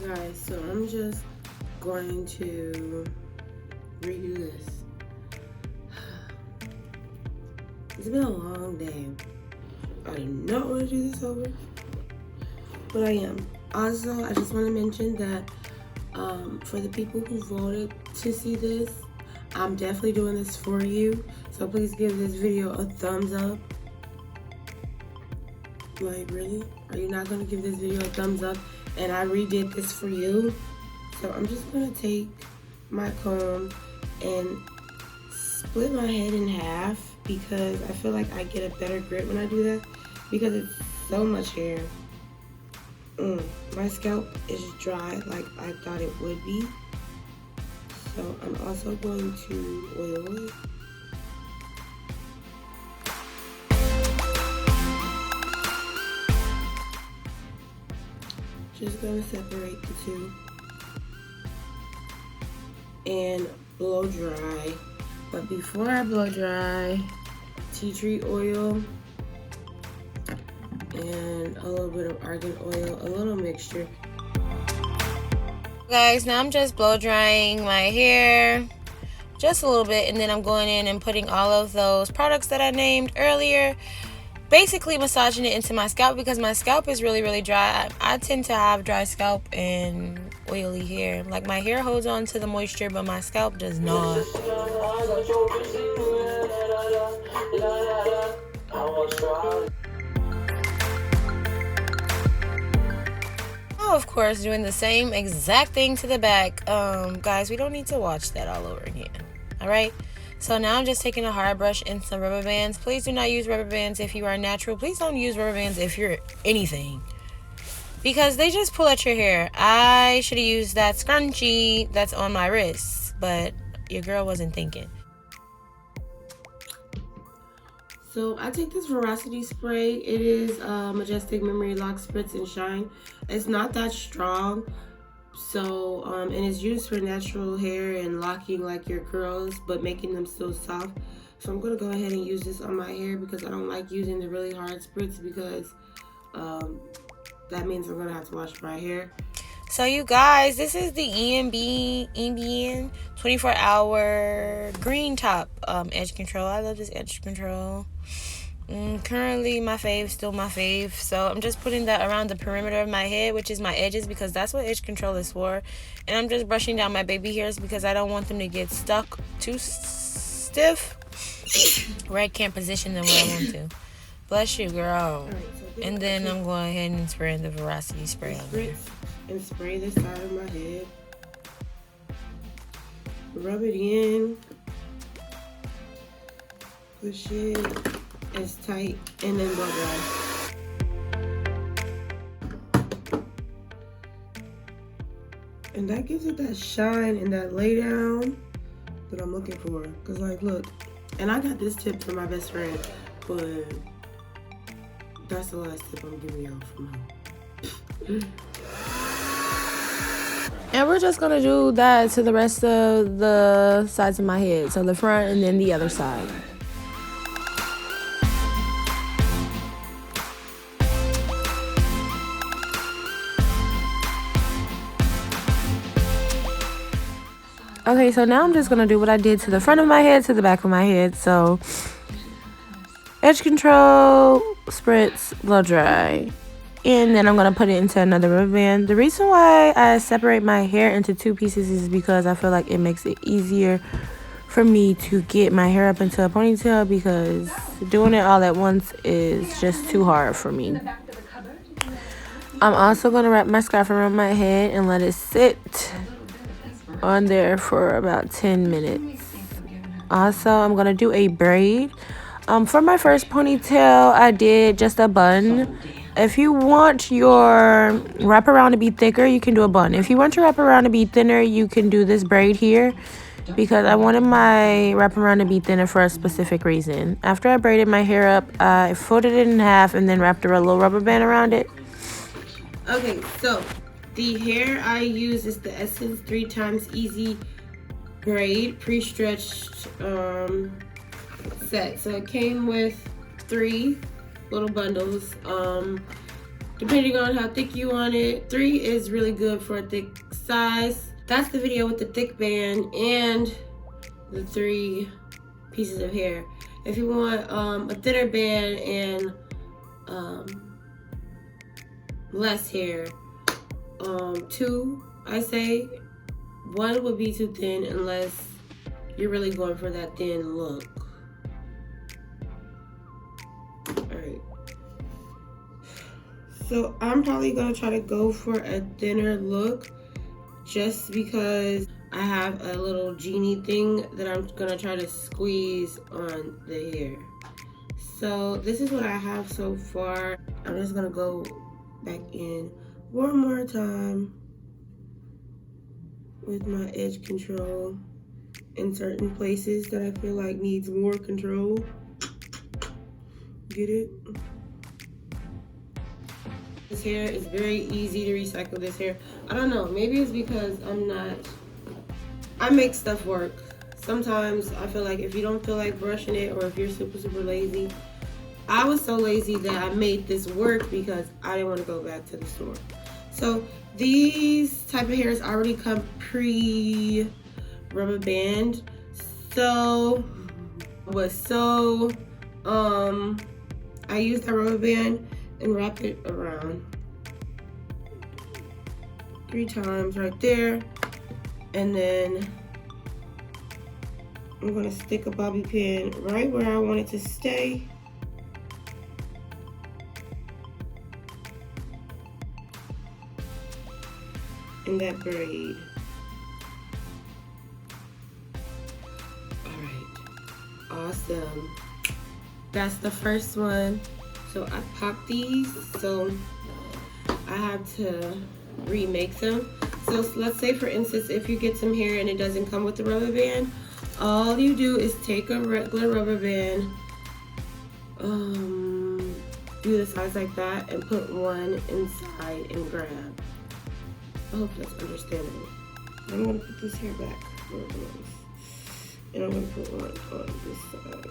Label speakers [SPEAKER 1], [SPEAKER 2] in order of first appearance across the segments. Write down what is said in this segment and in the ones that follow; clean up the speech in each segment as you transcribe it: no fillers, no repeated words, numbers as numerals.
[SPEAKER 1] Guys, so I'm just going to redo this. It's been a long day. I do not want to do this over, but I am. Also, I just want to mention that for the people who voted to see this, I'm definitely doing this for you. So please give this video a thumbs up. Like, really? Are you not going to give this video a thumbs up? And I redid this for you. So I'm just going to take my comb and split my head in half because I feel like I get a better grip when I do that because it's so much hair. My scalp is dry like I thought it would be. So I'm also going to oil it. Just gonna separate the two and blow dry. But before I blow dry, tea tree oil and a little bit of argan oil, a little mixture.
[SPEAKER 2] Guys, now I'm just blow drying my hair just a little bit, and then I'm going in and putting all of those products that I named earlier, basically massaging it into my scalp because my scalp is really dry. I tend to have dry scalp and oily hair. Like, my hair holds on to the moisture, but my scalp does not. Of course, doing the same exact thing to the back. Guys, we don't need to watch that all over again. All right, so now I'm just taking a hard brush and some rubber bands. Please do not use rubber bands if you are natural. Please don't use rubber bands if you're anything, because they just pull at your hair. I should have used that scrunchie that's on my wrist, but your girl wasn't thinking.
[SPEAKER 1] So I take this Veracity spray. It is Majestic Memory Lock Spritz and Shine. It's not that strong, so and it's used for natural hair and locking like your curls, but making them still soft. So I'm gonna go ahead and use this on my hair because I don't like using the really hard spritz because that means I'm gonna have to wash my hair.
[SPEAKER 2] So you guys, this is the EBN 24-hour green top edge control. I love this edge control. Currently my fave, still my fave. So I'm just putting that around the perimeter of my head, which is my edges, because that's what edge control is for. And I'm just brushing down my baby hairs because I don't want them to get stuck too stiff where I can't position them where I want to. Bless you, girl.
[SPEAKER 1] Right, so
[SPEAKER 2] and then I'm going ahead and spraying the Veracity spray on there.
[SPEAKER 1] And spray this side of my head. Rub it in. Push it as tight and then blow dry. And that gives it that shine and that lay down that I'm looking for. Cause like, look, and I got this tip from my best friend, but that's the last tip I'm giving y'all from home.
[SPEAKER 2] And we're just gonna do that to the rest of the sides of my head. So the front and then the other side. Okay, so now I'm just gonna do what I did to the front of my head, to the back of my head. So edge control, spritz, blow dry. And then I'm going to put it into another rubber band. The reason why I separate my hair into two pieces is because I feel like it makes it easier for me to get my hair up into a ponytail, because doing it all at once is just too hard for me. I'm also going to wrap my scarf around my head and let it sit on there for about 10 minutes. Also, I'm going to do a braid. For my first ponytail, I did just a bun. If you want your wraparound to be thicker, you can do a bun. If you want your wraparound to be thinner, you can do this braid here, because I wanted my wraparound to be thinner for a specific reason. After I braided my hair up, I folded it in half and then wrapped a little rubber band around it.
[SPEAKER 1] Okay, so the hair I use is the Essence 3x Easy Braid pre-stretched set. So it came with 3 little bundles. depending on how thick you want it. 3 is really good for a thick size. That's the video with the thick band and the 3 pieces of hair. If you want a thinner band and less hair, 2, I say. 1 would be too thin unless you're really going for that thin look. Alright. So I'm probably gonna try to go for a thinner look just because I have a little genie thing that I'm gonna try to squeeze on the hair. So this is what I have so far. I'm just gonna go back in one more time with my edge control in certain places that I feel like needs more control. Get it? This hair is very easy to recycle this hair. I don't know, maybe it's because I make stuff work. Sometimes I feel like if you don't feel like brushing it or if you're super lazy, I was so lazy that I made this work because I didn't want to go back to the store. So these type of hairs already come pre-rubber band. So I use that rubber band and wrap it around 3 times right there. And then I'm gonna stick a bobby pin right where I want it to stay. In that braid. Alright, awesome. That's the first one. So I popped these, so I have to remake them. So let's say for instance, if you get some hair and it doesn't come with the rubber band, all you do is take a regular rubber band, do the size like that and put one inside and grab. I hope that's understandable. I'm gonna put this hair back where it belongs. And I'm gonna put one on this side.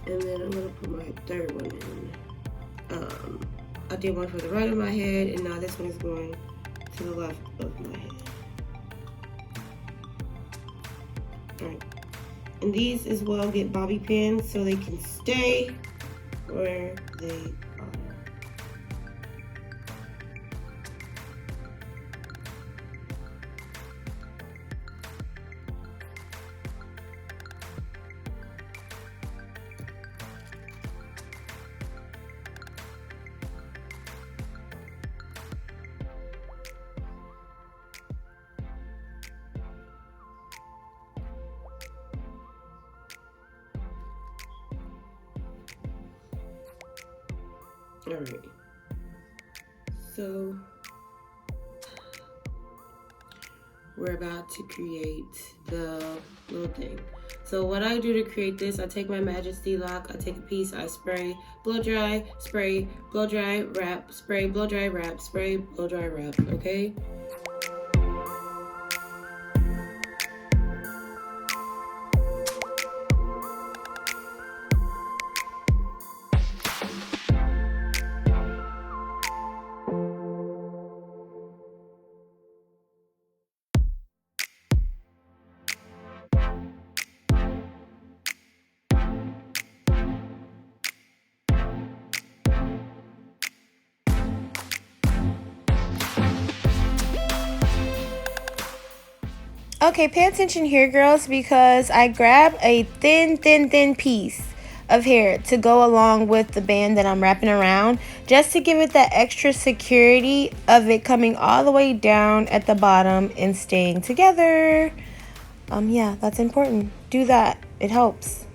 [SPEAKER 1] And then I'm gonna put my third one in. I did one for the right of my head, and now this one is going to the left of my head. All right. And these as well get bobby pins so they can stay where they are. All right, so we're about to create the little thing. So what I do to create this, I take my Majesty lock, I take a piece, I spray, blow dry, spray, blow dry, wrap, spray, blow dry, wrap, spray, blow dry, wrap, okay?
[SPEAKER 2] Okay, pay attention here, girls, because I grab a thin piece of hair to go along with the band that I'm wrapping around, just to give it that extra security of it coming all the way down at the bottom and staying together. Yeah, that's important. Do that. It helps.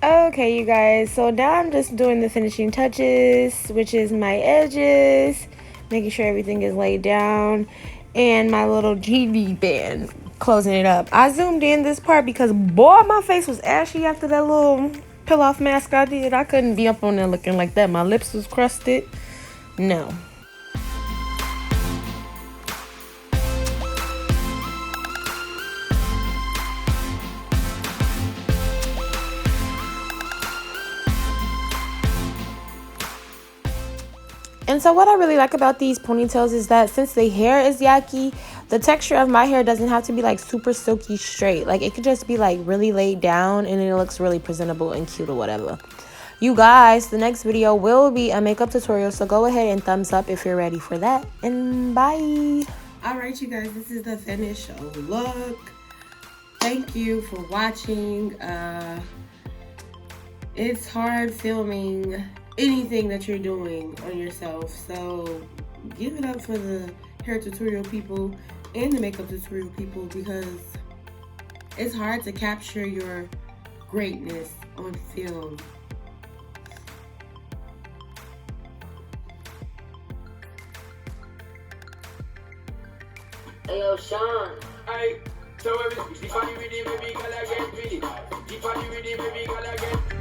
[SPEAKER 2] Okay, you guys, so now I'm just doing the finishing touches, which is my edges, making sure everything is laid down, and my little GV band closing it up. I zoomed in this part because, boy, my face was ashy after that little peel-off mask I did. I couldn't be up on there looking like that. My lips was crusted. No. And so what I really like about these ponytails is that since the hair is yucky, the texture of my hair doesn't have to be like super silky straight. Like it could just be like really laid down and it looks really presentable and cute or whatever. You guys, the next video will be a makeup tutorial, so go ahead and thumbs up if you're ready for that. And bye.
[SPEAKER 1] All right, you guys, this is the finished look. Thank you for watching. It's hard filming anything that you're doing on yourself, so give it up for the hair tutorial people and the makeup tutorial people, because it's hard to capture your greatness on film.
[SPEAKER 3] Hey, yo, Sean.
[SPEAKER 4] Hey, so if you funny with it, baby, girl, I get with it. If funny with it, baby, girl, I get